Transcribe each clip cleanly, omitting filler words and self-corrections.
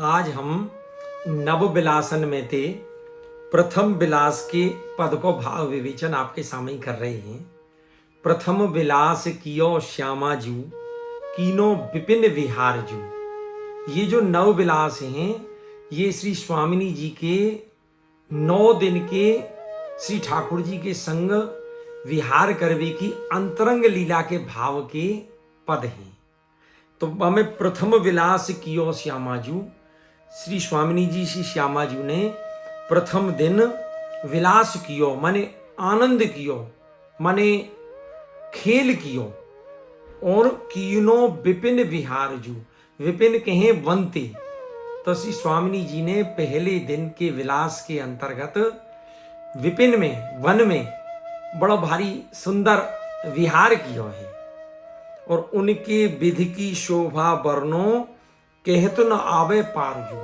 आज हम नव विलासन में थे प्रथम विलास के पद को भाव विवेचन आपके सामने कर रहे हैं। प्रथम विलास कियो श्यामा जू कीनो विपिन विहार जू। ये जो नव विलास हैं ये श्री स्वामिनी जी के 9 दिन के श्री ठाकुर जी के संग विहार करवे की अंतरंग लीला के भाव के पद हैं। तो हमें प्रथम विलास कियो श्यामाजू, श्री स्वामिनी जी श्री श्यामाजू ने प्रथम दिन विलास कियो माने आनंद कियो माने खेल कियो। और कीनो विपिन विहार जू, विपिन कहे वनते। तो श्री स्वामिनी जी ने पहले दिन के विलास के अंतर्गत विपिन में वन में बड़ा भारी सुंदर विहार कियो है। और उनके विधि की शोभा वर्णो कहत न आवे पारजू।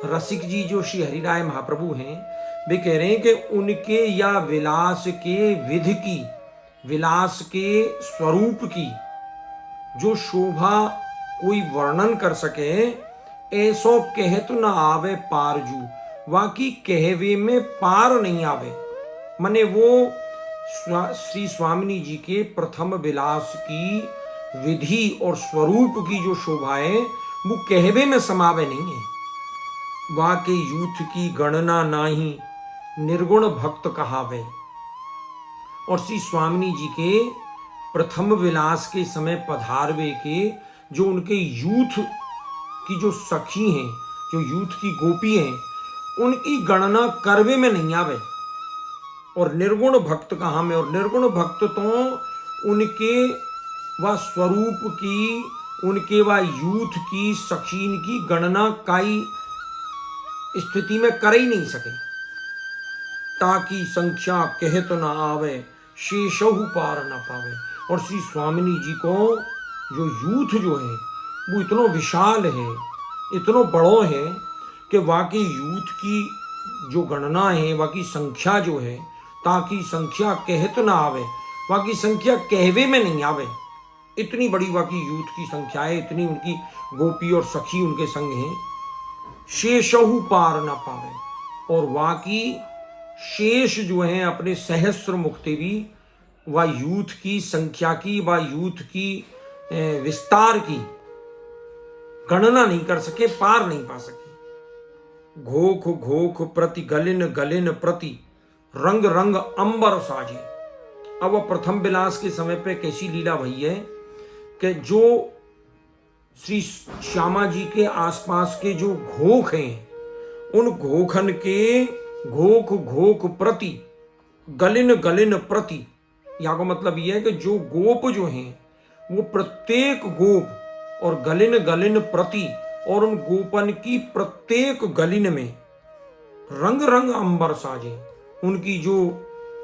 रसिक जी जो श्री हरिराय महाप्रभु हैं वे कह रहे हैं कि उनके या विलास के विधि की, विलास के स्वरूप की जो शोभा कोई वर्णन कर सके ऐसो कहत न आवे पारजू। वाकई कहवे में पार नहीं आवे। माने वो श्री स्वामिनी जी के प्रथम विलास की विधि और स्वरूप की जो शोभा है वो कहवे में समावे नहीं है। वाकई यूथ की गणना नाही निर्गुण भक्त कहावे। और श्री स्वामिनी जी के प्रथम विलास के समय पधारवे के जो उनके यूथ की जो सखी हैं, जो यूथ की गोपी हैं, उनकी गणना करवे में नहीं आवे। और निर्गुण भक्त कहाँ में, और निर्गुण भक्त तो उनके व स्वरूप की, उनके व यूथ की सखीन की गणना काई स्थिति में कर ही नहीं सके। ताकि संख्या कहत न आवे शेषहु पार न पावे। और श्री स्वामिनी जी को जो यूथ जो है वो इतना विशाल है, इतना बड़ो है कि वाकई यूथ की जो गणना है, वाकई संख्या जो है, ताकि संख्या कहत ना आवे, वाकई संख्या कहवे में नहीं आवे। इतनी बड़ी वाकई यूथ की संख्या है, इतनी उनकी गोपी और सखी उनके संग हैं। शेषहु पार ना पावे। और वाकई शेष जो हैं अपने सहस्र मुक्ति भी व यूथ की संख्या की व यूथ की विस्तार की गणना नहीं कर सके, पार नहीं पा सके। घोख घोख प्रति गलिन गलिन प्रति रंग रंग अंबर साजे। अब वह प्रथम विलास के समय पे कैसी लीला भई है कि जो श्री श्यामा जी के आसपास के जो घोख हैं उन घोखन के घोख घोख प्रति गलिन गलिन प्रति, यहाँ का मतलब यह है कि जो गोप जो हैं वो प्रत्येक गोप और गलिन गलिन प्रति और उन गोपन की प्रत्येक गलिन में रंग रंग अंबर साजे। उनकी जो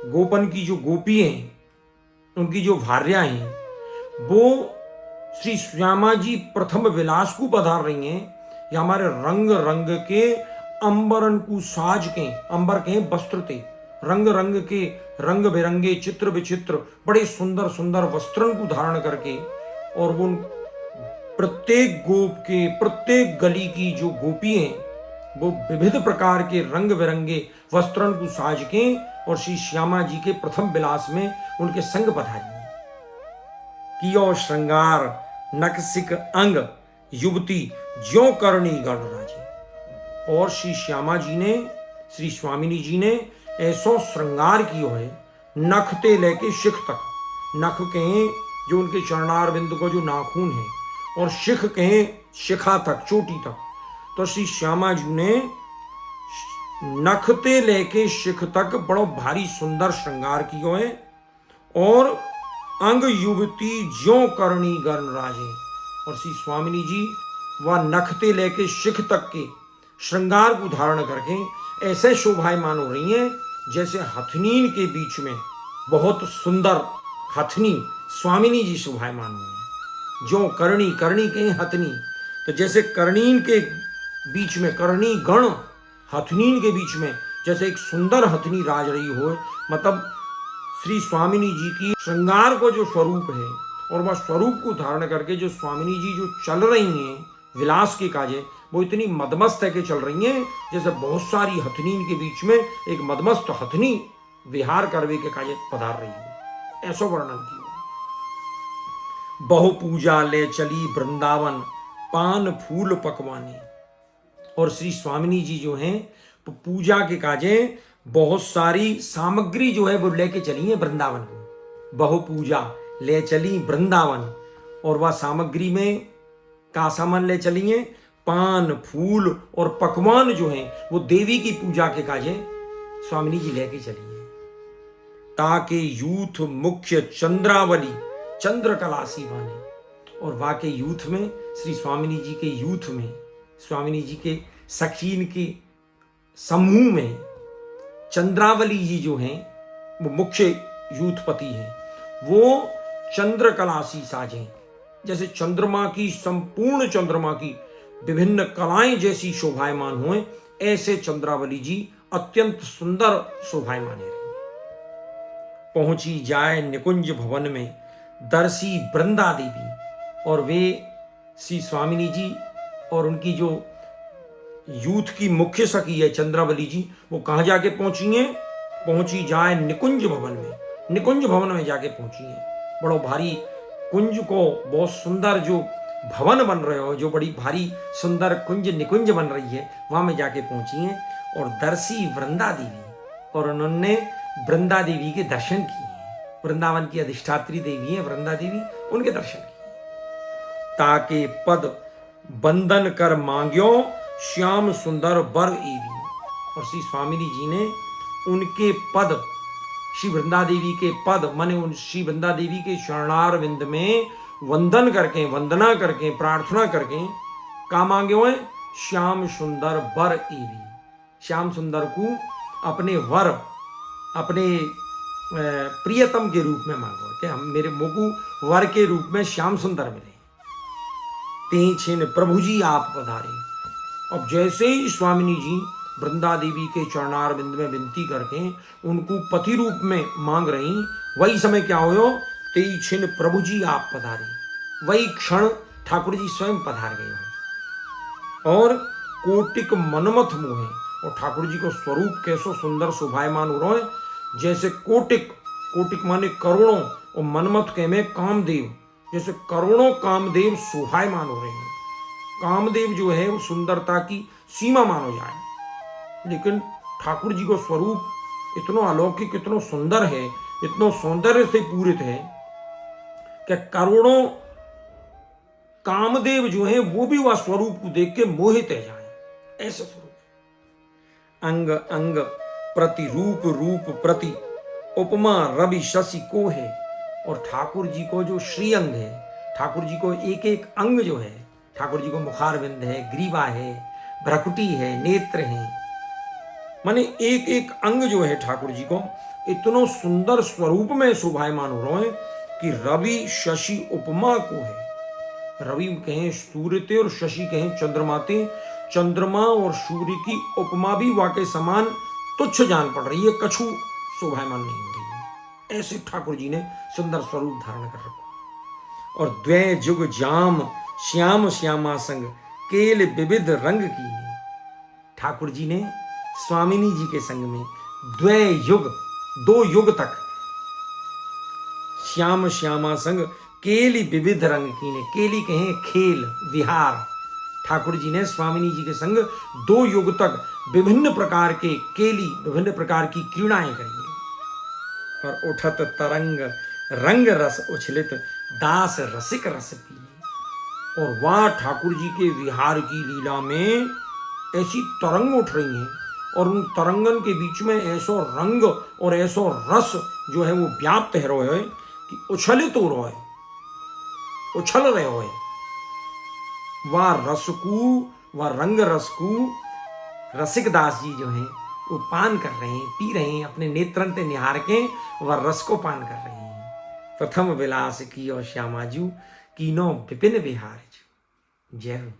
गोपन की जो गोपी हैं, उनकी जो भार्या हैं, वो श्री श्यामा जी प्रथम विलास को पधार रही हैं। या हमारे रंग रंग के अंबरन को साज के, अंबर के वस्त्र थे, रंग रंग के रंग बिरंगे चित्र विचित्र बड़े सुंदर सुंदर वस्त्रन को धारण करके, और वो प्रत्येक गोप के प्रत्येक गली की जो गोपी हैं वो विविध प्रकार के रंग बिरंगे वस्त्रन को साज के और श्री श्यामा जी के प्रथम विलास में उनके संग पधारी। कियो श्रृंगार नकसिक अंग युवती ज्यों करणी गणराजे। और श्री श्यामा जी ने, श्री स्वामिनी जी ने ऐसो श्रृंगार कियो है, नखते लेके शिख तक। नख कहें जो उनके चरणार बिंदु को जो नाखून है, और शिख कहें शिखा तक, चोटी तक। तो श्री श्यामा जी ने नखते लेके शिख तक बड़ो भारी सुंदर श्रृंगार कियो है। और अंग युवती ज्यों करणी गणराजे। और श्री स्वामिनी जी वह नखते लेके शिख तक के श्रृंगार को धारण करके ऐसे शोभायमान हो रही हैं जैसे हथनीन के बीच में बहुत सुंदर हथनी स्वामिनी जी शोभायमान हुए हैं। ज्यों करणी, करणी के हथनी, तो जैसे कर्णीन के बीच में, करणी गण हथनीन के बीच में जैसे एक सुंदर हथनी राज रही हो, मतलब श्री स्वामिनी जी की श्रृंगार को जो स्वरूप है और वह स्वरूप को धारण करके जो स्वामिनी जी जो चल रही हैं विलास के काजे, वो इतनी मदमस्त है कि चल रही हैं जैसे बहुत सारी हथनीन के बीच में एक मदमस्त हथनी विहार करवे के काजे पधार रही हो, ऐसा वर्णन किया। बहु पूजा ले चली वृंदावन, पान फूल पकवाने। और श्री स्वामिनी जी जो हैं तो पूजा के काजे बहुत सारी सामग्री जो है वो लेके चली है वृंदावन को। बहु पूजा ले चली वृंदावन, और वह सामग्री में का सामान ले चली है, पान फूल और पकवान जो हैं वो देवी की पूजा के काजे स्वामिनी जी लेके चली है। ताके यूथ मुख्य चंद्रावली चंद्रकलासी बने। और वहाँ के यूथ में, श्री स्वामिनी जी के यूथ में, स्वामिनी जी के सखीन के समूह में चंद्रावली जी जो हैं वो मुख्य यूथपति हैं। वो चंद्रकलासी साजें, जैसे चंद्रमा की, संपूर्ण चंद्रमा की विभिन्न कलाएं जैसी शोभायमान हुए, ऐसे चंद्रावली जी अत्यंत सुंदर शोभायमान रही। पहुंची जाए निकुंज भवन में दर्शी वृंदा देवी। और वे श्री स्वामिनी जी और उनकी जो यूथ की मुख्य सखी है चंद्रावली जी, वो कहाँ जाके पहुंची हैं? पहुंची जाए निकुंज भवन में, निकुंज भवन में जाके पहुंची हैं। बड़ो भारी कुंज को बहुत सुंदर जो भवन बन रहे हो, जो बड़ी भारी सुंदर कुंज निकुंज बन रही है, वहां में जाके पहुंची हैं। और दर्शी वृंदा देवी, और उन्होंने वृंदा देवी के दर्शन किए। वृंदावन की अधिष्ठात्री देवी है वृंदा देवी, उनके दर्शन किए। ताके पद बंदन कर मांग्यो श्याम सुंदर वर एवी। और श्री स्वामिनी जी ने उनके पद, श्री वृंदा देवी के पद माने उन श्री वृंदा देवी के शरणार विंद में वंदन करके, वंदना करके, प्रार्थना करके का मांगे हुए? श्याम सुंदर वर एवी। श्याम सुंदर को अपने वर, अपने प्रियतम के रूप में मांगो कि हम मेरे मोकू वर के रूप में श्याम सुंदर मिले। ते छिन प्रभु जी आप पधारे। अब जैसे ही स्वामिनी जी वृंदा देवी के चरणार बिंद में विनती करके उनको पति रूप में मांग रही, वही समय क्या हो? ते छिन प्रभु जी आप पधारे। वही क्षण ठाकुर जी स्वयं पधार गए वहां। और कोटिक मनमथ मोहे, और ठाकुर जी को स्वरूप कैसो सुंदर शोभायमान हो रहा है, जैसे कोटिक, कोटिक माने करोड़ों, और मनमथ के में कामदेव, जैसे करोड़ों कामदेव शोभायमान हो रहे हैं। कामदेव जो है वो सुंदरता की सीमा मानो जाए, लेकिन ठाकुर जी को स्वरूप इतना अलौकिक, इतना सुंदर है, इतना सौंदर्य से पूरित है कि करोड़ों कामदेव जो है वो भी वह स्वरूप को देख के मोहित है जाए, ऐसा स्वरूप। अंग अंग प्रति रूप रूप प्रति उपमा रवि शशि को है। और ठाकुर जी को जो श्री अंग है, ठाकुर जी को एक एक अंग जो है, ठाकुर जी को मुखारविंद है, ग्रीवा है, भ्रकुटी है, नेत्र है, माने एक एक अंग जो है ठाकुर जी को इतना सुंदर स्वरूप में शोभायमान हो रहे हैं कि रवि शशि उपमा को है। रवि कहें सूर्य ते और शशि कहें चंद्रमा ते। चंद्रमा और सूर्य की उपमा भी वाकई समान तुच्छ जान पड़ रही है, कछु शोभायमान नहीं हो रही है। ऐसे ठाकुर जी ने सुंदर स्वरूप धारण कर रखा। और द्वै जुग जाम श्याम श्यामा संग केल विविध रंग कीने। ठाकुर जी ने स्वामिनी जी के संग में द्वै युग, 2 युग तक श्याम श्यामा संग केली विविध रंग कीने। केली कहें खेल विहार। ठाकुर जी ने स्वामिनी जी के संग 2 युग तक विभिन्न प्रकार के केली, विभिन्न प्रकार की क्रीड़ाएं करी। और उठत तरंग रंग रस उछलित दास रसिक रस पीने। और वहां ठाकुर जी के विहार की लीला में ऐसी तरंग उठ रही हैं, और उन तरंगन के बीच में ऐसो रंग और ऐसो रस जो है वो व्याप्त है रहे है कि उछलित हो रहा है, उछल रहे हो। वह रस को, वह रंग रस को रसिक दास जी जो हैं वो पान कर रहे हैं, पी रहे हैं, अपने नेत्रंते निहार के वह रस को पान कर रहे हैं। प्रथम विलास की और श्यामाजू कीनो विपिन विहार। जय हो।